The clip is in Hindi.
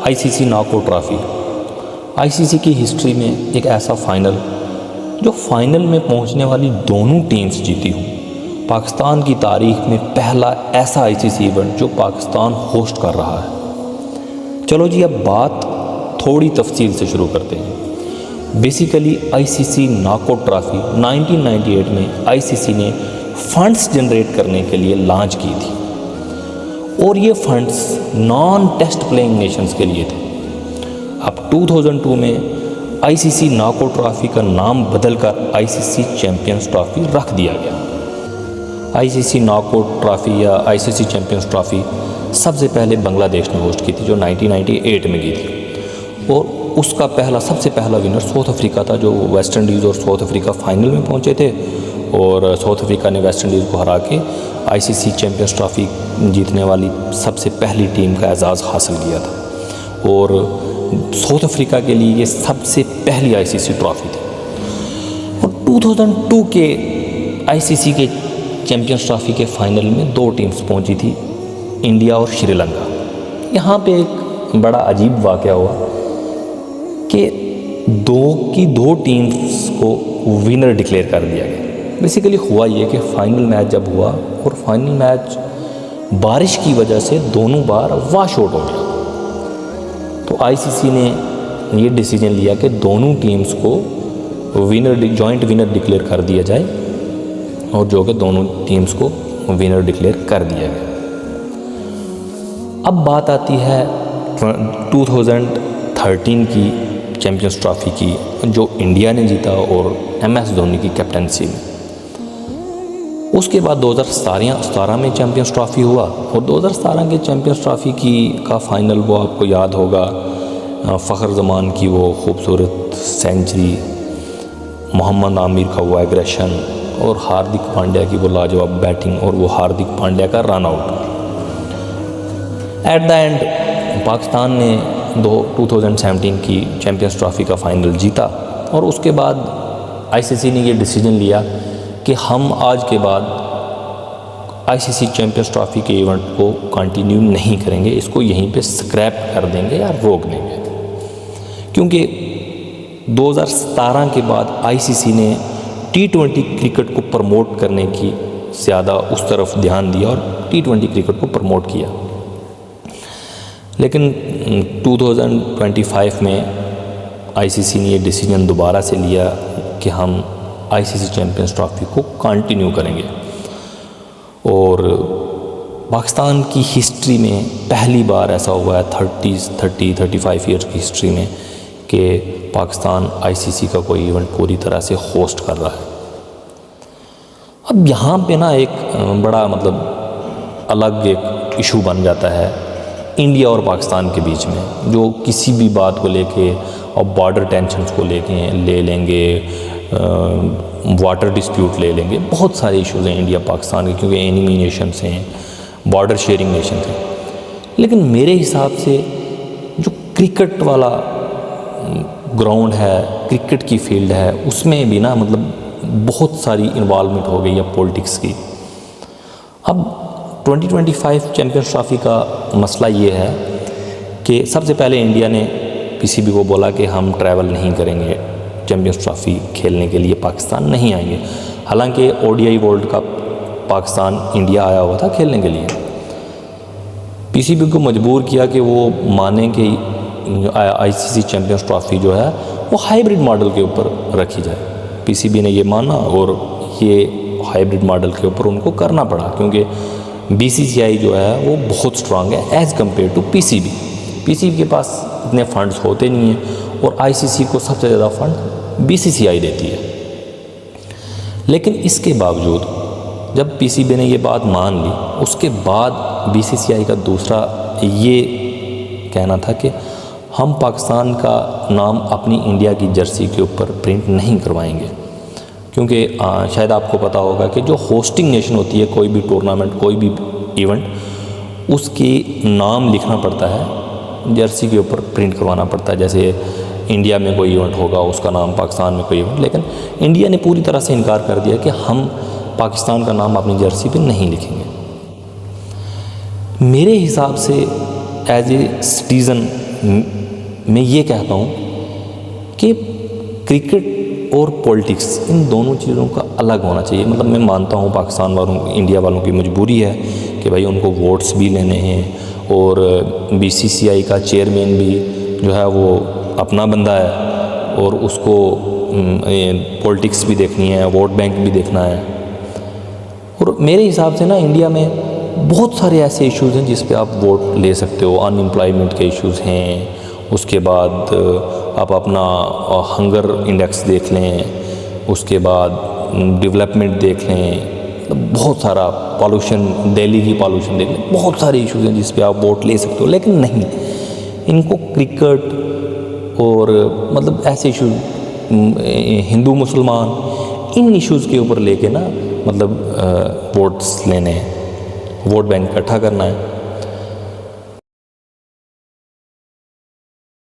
आईसीसी नॉकआउट ट्रॉफी आईसीसी की हिस्ट्री में एक ऐसा फाइनल जो फाइनल में पहुंचने वाली दोनों टीम्स जीती हों। पाकिस्तान की तारीख में पहला ऐसा आईसीसी इवेंट जो पाकिस्तान होस्ट कर रहा है। चलो जी, अब बात थोड़ी तफसील से शुरू करते हैं। बेसिकली आईसीसी नॉकआउट ट्रॉफी 1998 में आईसीसी ने फंड्स जनरेट करने के लिए लॉन्च की थी और ये funds non test playing nations के लिए थे। अब 2002 में आईसीसी नॉकआउट ट्रॉफी का नाम बदलकर आईसीसी चैंपियंस ट्रॉफी रख दिया गया। आईसीसी नॉकआउट ट्रॉफी या आईसीसी चैंपियंस ट्रॉफी सबसे पहले बांग्लादेश ने होस्ट की थी जो 1998 में की थी और उसका सबसे पहला विनर साउथ अफ्रीका था, जो वेस्ट इंडीज़ और साउथ अफ्रीका फाइनल में पहुंचे थे और साउथ अफ्रीका ने वेस्ट इंडीज़ को हरा के आईसीसी चैंपियंस ट्रॉफी जीतने वाली सबसे पहली टीम का एजाज़ हासिल किया था और साउथ अफ्रीका के लिए ये सबसे पहली आईसीसी ट्रॉफी थी। और 2002 के आईसीसी के चैंपियंस ट्रॉफी के फाइनल में दो टीम्स पहुंची थी, इंडिया और श्रीलंका। यहाँ पे एक बड़ा अजीब वाक़या हुआ कि दो टीम्स को विनर डिक्लेयर कर दिया गया। बेसिकली हुआ ये कि फ़ाइनल मैच जब हुआ और फाइनल मैच बारिश की वजह से दोनों बार वॉश आउट हो गया, तो आईसीसी ने ये डिसीजन लिया कि दोनों टीम्स को जॉइंट विनर डिक्लेयर कर दिया जाए और जो कि दोनों टीम्स को विनर डिक्लेयर कर दिया गया। अब बात आती है 2013 की चैंपियंस ट्रॉफी की जो इंडिया ने जीता और MS धोनी की कैप्टनसी में। उसके बाद 2017 में चैंपियंस ट्रॉफी हुआ और 2017 के चैंपियंस ट्रॉफी का फाइनल वो आपको याद होगा, फ़खर ज़मान की वो खूबसूरत सेंचुरी, मोहम्मद आमिर का वो एग्रेशन और हार्दिक पांड्या की वो लाजवाब बैटिंग और वो हार्दिक पांड्या का run out. At the end Pakistan ने 2017 की चैंपियंस ट्रॉफी का फाइनल जीता और उसके बाद आईसीसी ने ये डिसीजन लिया कि हम आज के बाद आईसीसी चैंपियंस ट्रॉफी के इवेंट को कंटिन्यू नहीं करेंगे, इसको यहीं पे स्क्रैप कर देंगे या रोक देंगे, क्योंकि 2017 के बाद आईसीसी ने T20 क्रिकेट को प्रमोट करने की ज़्यादा उस तरफ ध्यान दिया और T20 क्रिकेट को प्रमोट किया। लेकिन 2025 में आईसीसी ने ये डिसीजन दोबारा से लिया कि हम आईसीसी चैंपियंस ट्रॉफी को कंटिन्यू करेंगे और पाकिस्तान की हिस्ट्री में पहली बार ऐसा हुआ है 35 ईयर्स की हिस्ट्री में कि पाकिस्तान आईसीसी का कोई इवेंट पूरी तरह से होस्ट कर रहा है। अब यहाँ पे ना एक बड़ा अलग एक इशू बन जाता है इंडिया और पाकिस्तान के बीच में, जो किसी भी बात को लेके और बॉर्डर टेंशन्स को ले लेंगे, वाटर डिस्प्यूट ले लेंगे, बहुत सारे इश्यूज़ हैं इंडिया पाकिस्तान के, क्योंकि एनिमी नेशंस हैं, बॉर्डर शेयरिंग नेशन हैं। लेकिन मेरे हिसाब से जो क्रिकेट वाला ग्राउंड है, क्रिकेट की फील्ड है, उसमें भी ना बहुत सारी इन्वॉल्वमेंट हो गई है पॉलिटिक्स की। अब 2025 चैंपियंस ट्रॉफी का मसला ये है कि सबसे पहले इंडिया ने पीसीबी को बोला कि हम ट्रैवल नहीं करेंगे, चैंपियंस ट्रॉफी खेलने के लिए पाकिस्तान नहीं आएंगे। हालांकि ODI world cup Pakistan India आया हुआ था खेलने के लिए। पीसीबी को मजबूर किया कि वो माने कि आईसीसी चैंपियंस ट्रॉफी जो है वो हाइब्रिड मॉडल के ऊपर रखी जाए। पीसीबी ने ये माना और ये हाइब्रिड मॉडल के ऊपर उनको करना पड़ा, क्योंकि BCCI जो है वो बहुत स्ट्रांग है as compare to PCB. PCB के पास इतने फंड्स होते नहीं हैं और आईसीसी को सबसे ज़्यादा फंड BCCI देती है। लेकिन इसके बावजूद जब पीसीबी ने ये बात मान ली, उसके बाद BCCI का दूसरा ये कहना था कि हम पाकिस्तान का नाम अपनी इंडिया की जर्सी के ऊपर प्रिंट नहीं करवाएंगे, क्योंकि शायद आपको पता होगा कि जो होस्टिंग नेशन होती है कोई भी टूर्नामेंट, कोई भी इवेंट, उसकी नाम लिखना पड़ता है, जर्सी के ऊपर प्रिंट करवाना पड़ता है। जैसे इंडिया में कोई इवेंट होगा उसका नाम, पाकिस्तान में कोई इवेंट, लेकिन इंडिया ने पूरी तरह से इनकार कर दिया कि हम पाकिस्तान का नाम अपनी जर्सी पे नहीं लिखेंगे। मेरे हिसाब से एज ए सिटीज़न मैं ये कहता हूँ कि क्रिकेट और पॉलिटिक्स इन दोनों चीज़ों का अलग होना चाहिए। मतलब मैं मानता हूँ पाकिस्तान वालों, इंडिया वालों की मजबूरी है कि भाई उनको वोट्स भी लेने हैं और बीसीसीआई का चेयरमैन भी जो है वो अपना बंदा है और उसको पॉलिटिक्स भी देखनी है, वोट बैंक भी देखना है। और मेरे हिसाब से ना इंडिया में बहुत सारे ऐसे इश्यूज़ हैं जिस पे आप वोट ले सकते हो। अनएम्प्लॉयमेंट के इश्यूज़ हैं, उसके बाद आप अपना हंगर इंडेक्स देख लें, उसके बाद डेवलपमेंट देख लें, बहुत सारा पॉल्यूशन, दिल्ली की पॉल्यूशन देख लें, बहुत सारे इश्यूज़ हैं जिस पे आप वोट ले सकते हो। लेकिन नहीं, इनको क्रिकेट और मतलब ऐसे इशू, हिंदू मुसलमान, इन इश्यूज़ के ऊपर लेके ना मतलब वोट्स लेने हैं, वोट बैंक इकट्ठा करना है।